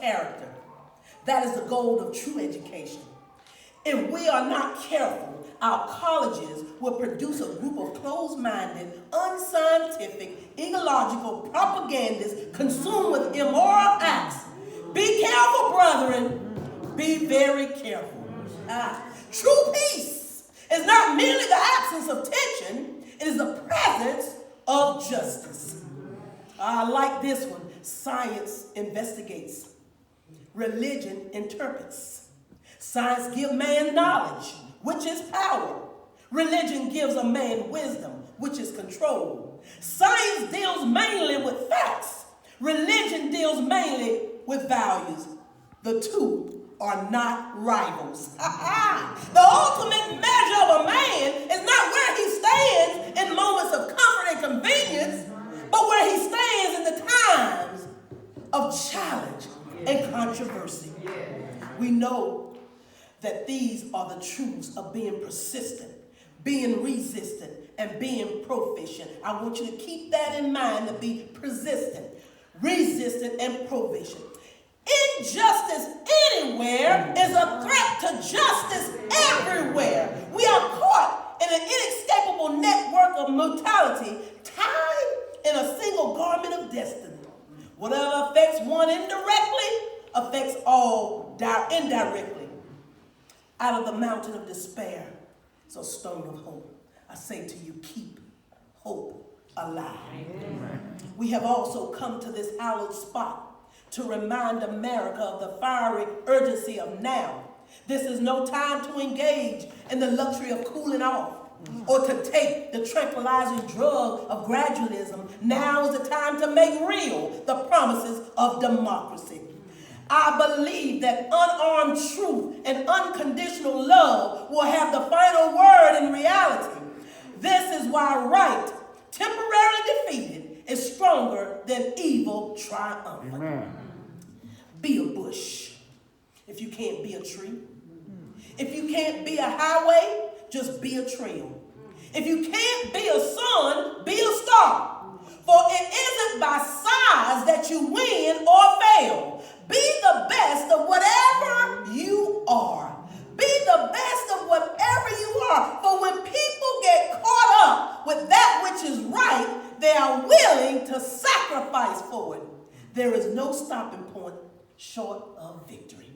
character. That is the goal of true education. If we are not careful, our colleges will produce a group of closed-minded, unscientific, ideological propagandists consumed with immoral acts. Be careful, brethren. Be very careful. True peace is not merely the absence of tension, it is the presence of justice. I like this one. Science investigates. Religion interprets. Science gives man knowledge, which is power. Religion gives a man wisdom, which is control. Science deals mainly with facts. Religion deals mainly with values. The two are not rivals. The ultimate measure of a man is not where he stands in moments of comfort and convenience, but where he stands in the times of challenge and controversy. We know that these are the truths of being persistent, being resistant, and being proficient. I want you to keep that in mind, to be persistent, resistant, and proficient. Injustice anywhere is a threat to justice everywhere. We are caught in an inescapable network of mortality, tied in a single garment of destiny. Whatever affects one indirectly affects all indirectly. Out of the mountain of despair is a stone of hope. I say to you, keep hope alive. Amen. We have also come to this hallowed spot to remind America of the fiery urgency of now. This is no time to engage in the luxury of cooling off or to take the tranquilizing drug of gradualism. Now is the time to make real the promises of democracy. I believe that unarmed truth and unconditional love will have the final word in reality. This is why right, temporarily defeated, is stronger than evil triumphant. Amen. Be a bush if you can't be a tree. If you can't be a highway, just be a trail. If you can't be a sun, be a star. For it isn't by size that you win or fail. Be the best of whatever you are. Be the best of whatever you are. For when people get caught up with that which is right, they are willing to sacrifice for it. There is no stopping point short of victory.